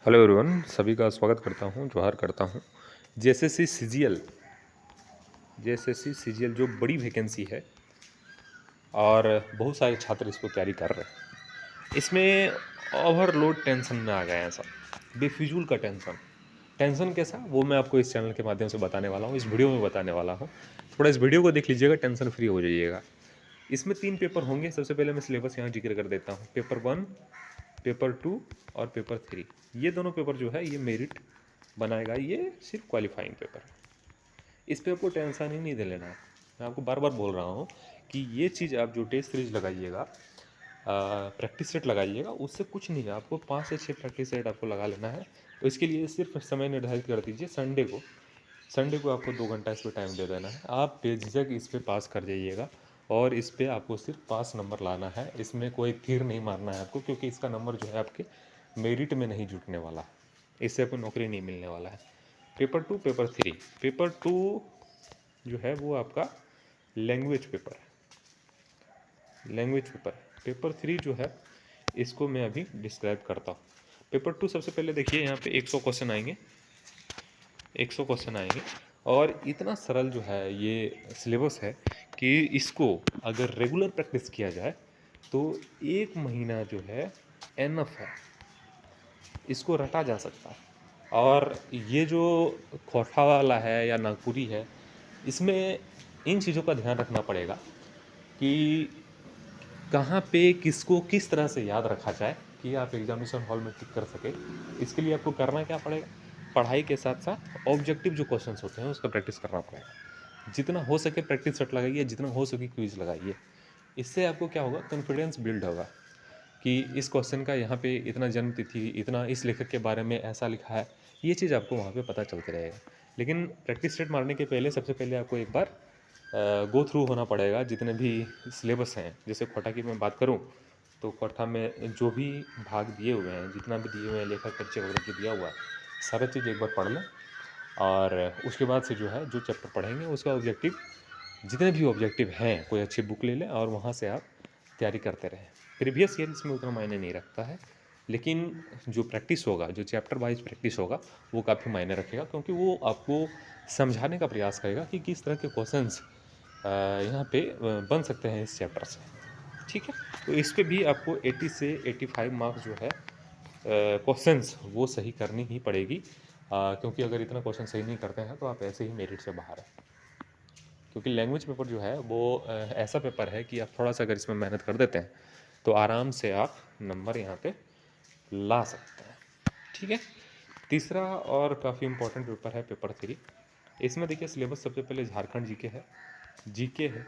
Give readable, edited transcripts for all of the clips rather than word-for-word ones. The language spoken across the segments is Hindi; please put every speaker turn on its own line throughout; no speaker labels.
हेलो एवरीवन, सभी का स्वागत करता हूं, जोहार करता हूं। जेएसएससी सीजीएल जो बड़ी वैकेंसी है और बहुत सारे छात्र इसको तैयारी कर रहे हैं। इसमें ओवरलोड टेंशन में आ गए हैं सब, बेफिजूल का टेंशन कैसा वो मैं आपको इस चैनल के माध्यम से बताने वाला हूँ, इस वीडियो में बताने वाला हूँ। थोड़ा इस वीडियो को देख लीजिएगा, टेंशन फ्री हो जाइएगा। इसमें 3 पेपर होंगे। सबसे पहले मैं सिलेबस यहाँ जिक्र कर देता हूँ। पेपर 1, पेपर 2 और पेपर 3। ये दोनों पेपर जो है ये मेरिट बनाएगा, ये सिर्फ क्वालिफाइंग पेपर है। इस पे आपको टेंशन ही नहीं दे लेना है। मैं आपको बार बार बोल रहा हूँ कि ये चीज़ आप जो टेस्ट सीरीज लगाइएगा, प्रैक्टिस सेट लगाइएगा, उससे कुछ नहीं है। आपको 5 से 6 प्रैक्टिस सेट आपको लगा लेना है। तो इसके लिए सिर्फ समय निर्धारित कर दीजिए। संडे को आपको 2 घंटा इस पर टाइम दे देना है। आप बेझिझक इस पर पास कर जाइएगा और इस पर आपको सिर्फ पास नंबर लाना है। इसमें कोई तीर नहीं मारना है आपको, क्योंकि इसका नंबर जो है आपके मेरिट में नहीं जुटने वाला, इससे आपको नौकरी नहीं मिलने वाला है। Paper 2, paper 3। पेपर 2 जो है वो आपका लैंग्वेज पेपर है। पेपर 3 जो है इसको मैं अभी डिस्क्राइब करता हूँ। पेपर 2 सबसे पहले देखिए, यहाँ पे 100 क्वेश्चन आएंगे। 100 क्वेश्चन आएंगे और इतना सरल जो है ये सिलेबस है कि इसको अगर रेगुलर प्रैक्टिस किया जाए तो 1 महीना जो है एनफ है, इसको रटा जा सकता है। और ये जो खोखा वाला है या नागपुरी है, इसमें इन चीज़ों का ध्यान रखना पड़ेगा कि कहाँ पे किसको किस तरह से याद रखा जाए कि आप एग्जामिनेशन हॉल में टिक कर सके। इसके लिए आपको करना क्या पड़ेगा, पढ़ाई के साथ साथ ऑब्जेक्टिव जो क्वेश्चंस होते हैं उसका प्रैक्टिस करना पड़ेगा। जितना हो सके प्रैक्टिस सेट लगाइए, जितना हो सके क्विज लगाइए। इससे आपको क्या होगा, कॉन्फिडेंस बिल्ड होगा कि इस क्वेश्चन का यहाँ पे इतना जन्म तिथि, इतना इस लेखक के बारे में ऐसा लिखा है। ये चीज़ आपको वहाँ पे पता चलते रहेगा। लेकिन प्रैक्टिस सेट मारने के पहले सबसे पहले आपको एक बार गो थ्रू होना पड़ेगा जितने भी सिलेबस हैं। जैसे खोटा की मैं बात करूँ तो खोटा में जो भी भाग दिए हुए हैं, जितना भी दिए हुए हैं, लेखक परिचय वगैरह जो दिया हुआ है, सारा चीज़ एक बार पढ़ लें। और उसके बाद से जो है जो चैप्टर पढ़ेंगे उसका ऑब्जेक्टिव, जितने भी ऑब्जेक्टिव हैं, कोई अच्छी बुक ले लें और वहाँ से आप तैयारी करते रहें। प्रीवियस ईयर इसमें उतना मायने नहीं रखता है, लेकिन जो प्रैक्टिस होगा, जो चैप्टर वाइज प्रैक्टिस होगा, वो काफ़ी मायने रखेगा, क्योंकि वो आपको समझाने का प्रयास करेगा कि किस तरह के क्वेश्चंस यहाँ पे बन सकते हैं इस चैप्टर से। ठीक है, तो इस पे भी आपको 80 से 85 मार्क्स जो है क्वेश्चंस वो सही करनी ही पड़ेगी, क्योंकि अगर इतना क्वेश्चन सही नहीं करते हैं तो आप ऐसे ही मेरिट से बाहर हैं। क्योंकि लैंग्वेज पेपर जो है वो ऐसा पेपर है कि आप थोड़ा सा अगर इसमें मेहनत कर देते हैं तो आराम से आप नंबर यहाँ पे ला सकते हैं। ठीक है, तीसरा और काफ़ी इम्पोर्टेंट पेपर है पेपर 3। इसमें देखिए सिलेबस सबसे पहले झारखंड जीके है,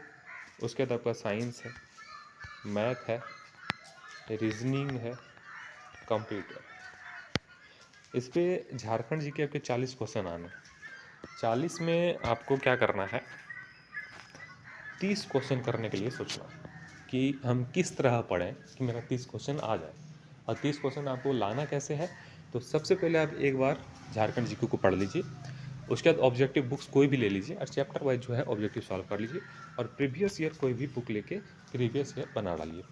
उसके बाद आपका साइंस है, मैथ है, रीजनिंग है, कंप्यूटर। इस पर झारखंड जीके आपके 40 क्वेश्चन आने। 40 में आपको क्या करना है, 30 क्वेश्चन करने के लिए सोचना कि हम किस तरह पढ़ें कि मेरा 30 क्वेश्चन आ जाए। और 30 क्वेश्चन आपको लाना कैसे है, तो सबसे पहले आप एक बार झारखंड जीके को पढ़ लीजिए। उसके बाद ऑब्जेक्टिव बुक्स कोई भी ले लीजिए और चैप्टर वाइज जो है ऑब्जेक्टिव सॉल्व कर लीजिए। और प्रीवियस ईयर कोई भी बुक लेके प्रीवियस ईयर बना डालिए।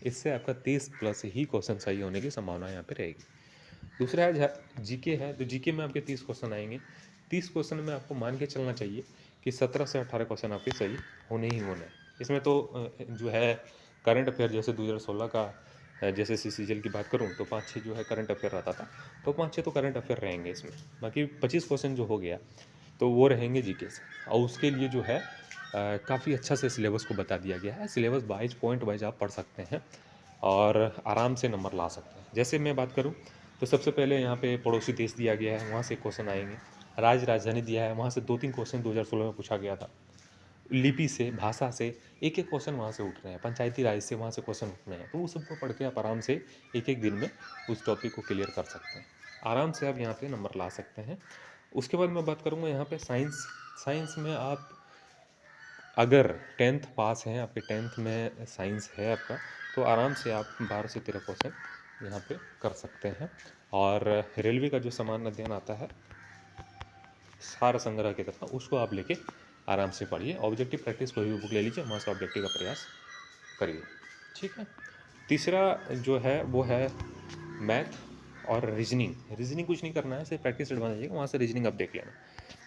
इससे आपका 30 प्लस ही क्वेश्चन सही होने की संभावना यहाँ पे रहेगी। दूसरा है जीके है, तो जीके में आपके 30 क्वेश्चन आएंगे। 30 क्वेश्चन में आपको मान के चलना चाहिए कि 17 से 18 क्वेश्चन आपके सही होने ही होने हैं। इसमें तो जो है करंट अफेयर, जैसे 2016 का जैसे सीजीएल की बात करूं तो 5-6 जो है करंट अफेयर रहता था, तो 5-6 तो करंट अफेयर रहेंगे इसमें। बाकी 25 क्वेश्चन जो हो गया तो वो रहेंगे जीके से। और उसके लिए जो है काफ़ी अच्छा से सिलेबस को बता दिया गया है। सिलेबस वाइज पॉइंट वाइज आप पढ़ सकते हैं और आराम से नंबर ला सकते हैं। जैसे मैं बात करूं तो सबसे पहले यहाँ पे पड़ोसी देश दिया गया है, वहाँ से क्वेश्चन आएंगे। राजधानी दिया है, वहाँ से 2-3 क्वेश्चन 2016 में पूछा गया था। लिपि से, भाषा से एक एक क्वेश्चन वहाँ से उठ रहे हैं। पंचायती राज से वहाँ से क्वेश्चन उठ रहे हैं। तो वो सबको पढ़ के आप आराम से एक एक दिन में उस टॉपिक को क्लियर कर सकते हैं। आराम से आप यहाँ पे नंबर ला सकते हैं। उसके बाद मैं बात करूँगा यहाँ पे साइंस में आप अगर 10th पास हैं, आपके 10th में साइंस है आपका, तो आराम से आप 12 से 13 क्वेश्चन यहाँ पे कर सकते हैं। और रेलवे का जो सामान्य अध्ययन आता है सार संग्रह की तरह, उसको आप लेके आराम से पढ़िए। ऑब्जेक्टिव प्रैक्टिस कोई भी बुक ले लीजिए, वहाँ से ऑब्जेक्टिव का प्रयास करिए। ठीक है, तीसरा जो है वो है मैथ। और रीजनिंग कुछ नहीं करना है, सिर्फ प्रैक्टिस सेट बना जाएगा, वहाँ से रीजनिंग आप देख लेना।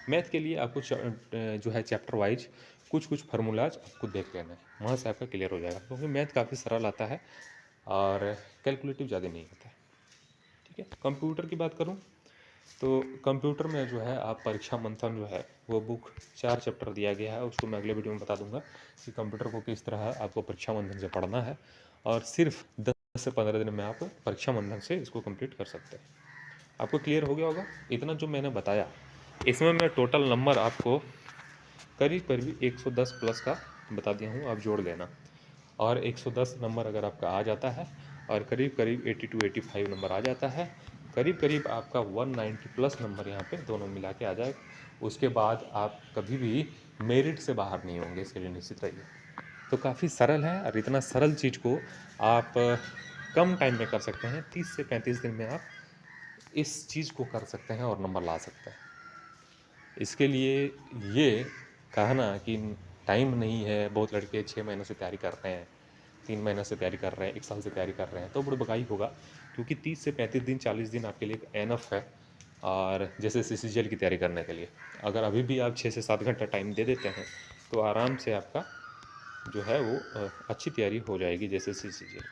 मैथ के लिए आपको जो है चैप्टर वाइज कुछ फार्मूलाज आपको देख लेना है, वहाँ से आपका क्लियर हो जाएगा, क्योंकि मैथ काफ़ी सरल आता है और कैलकुलेटिव ज़्यादा नहीं होता है। ठीक है, कंप्यूटर की बात करूँ तो कंप्यूटर में जो है आप परीक्षा मंथन जो है वो बुक 4 चैप्टर दिया गया है, उसको मैं अगले वीडियो में बता दूंगा कि कंप्यूटर को किस तरह आपको परीक्षा मंथन से पढ़ना है, और सिर्फ 10 से 15 दिन में आप परीक्षा मंथन से इसको कंप्लीट कर सकते हैं। आपको क्लियर हो गया होगा। इतना जो मैंने बताया इसमें मैं टोटल नंबर आपको करीब करीब 110 प्लस का बता दिया हूँ, आप जोड़ लेना। और 110 नंबर अगर आपका आ जाता है और करीब करीब 80 to 85 नंबर आ जाता है, करीब करीब आपका 190 प्लस नंबर यहाँ पे दोनों मिला के आ जाएगा। उसके बाद आप कभी भी मेरिट से बाहर नहीं होंगे, इसके लिए निश्चित रहिए। तो काफ़ी सरल है, और इतना सरल चीज़ को आप कम टाइम में कर सकते हैं। 30 से 35 दिन में आप इस चीज़ को कर सकते हैं और नंबर ला सकते हैं। इसके लिए ये कहना कि टाइम नहीं है, बहुत लड़के 6 महीनों से तैयारी कर रहे हैं, 3 महीने से तैयारी कर रहे हैं, 1 साल से तैयारी कर रहे हैं, तो बुड़बकाई होगा। क्योंकि 30 से 35 दिन 40 दिन आपके लिए एनफ है। और जैसे सीसीजीएल की तैयारी करने के लिए अगर अभी भी आप 6 से 7 घंटा टाइम दे देते हैं तो आराम से आपका जो है वो अच्छी तैयारी हो जाएगी। जैसे सीसीजीएल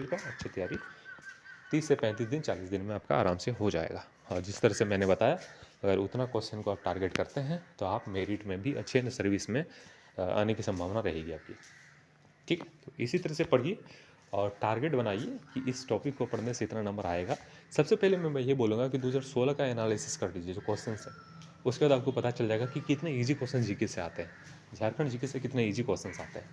का अच्छी तैयारी 30 से 35 दिन 40 दिन में आपका आराम से हो जाएगा। और जिस तरह से मैंने बताया, अगर उतना क्वेश्चन को आप टारगेट करते हैं तो आप मेरिट में भी अच्छे सर्विस में आने की संभावना रहेगी आपकी। ठीक, तो इसी तरह से पढ़िए और टारगेट बनाइए कि इस टॉपिक को पढ़ने से इतना नंबर आएगा। सबसे पहले मैं ये बोलूँगा कि 2016 का एनालिसिस कर लीजिए जो क्वेश्चन है, उसके बाद आपको पता चल जाएगा कि कितने ईजी क्वेश्चन जीके से आते हैं। झारखंड जीके से कितने ईजी क्वेश्चन आते हैं,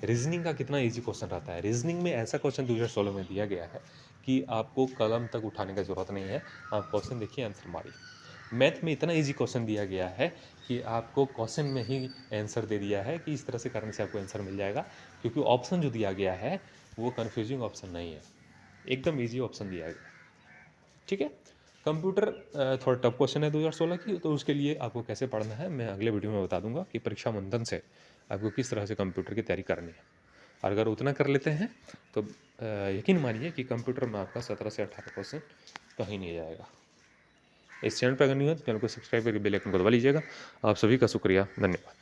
रीजनिंग का कितना ईजी क्वेश्चन रहता है। रीजनिंग में ऐसा क्वेश्चन 2016 में दिया गया है कि आपको कलम तक उठाने की ज़रूरत नहीं है, आप क्वेश्चन देखिए, आंसर मारिए। मैथ में इतना इजी क्वेश्चन दिया गया है कि आपको क्वेश्चन में ही आंसर दे दिया है कि इस तरह से करने से आपको आंसर मिल जाएगा, क्योंकि ऑप्शन जो दिया गया है वो कन्फ्यूजिंग ऑप्शन नहीं है, एकदम ईजी ऑप्शन दिया गया। ठीक है, कंप्यूटर थोड़ा टफ क्वेश्चन है 2016 की, तो उसके लिए आपको कैसे पढ़ना है मैं अगले वीडियो में बता दूंगा कि परीक्षा मंथन से आपको किस तरह से कंप्यूटर की तैयारी करनी है। और अगर उतना कर लेते हैं तो यकीन मानिए कि कंप्यूटर में आपका 17 से 18 क्वेश्चन कहीं नहीं जाएगा। इस चैनल पर अगर नहीं हो तो चैनल को सब्सक्राइब करके बेल आइकन को दबा लीजिएगा। आप सभी का शुक्रिया, धन्यवाद।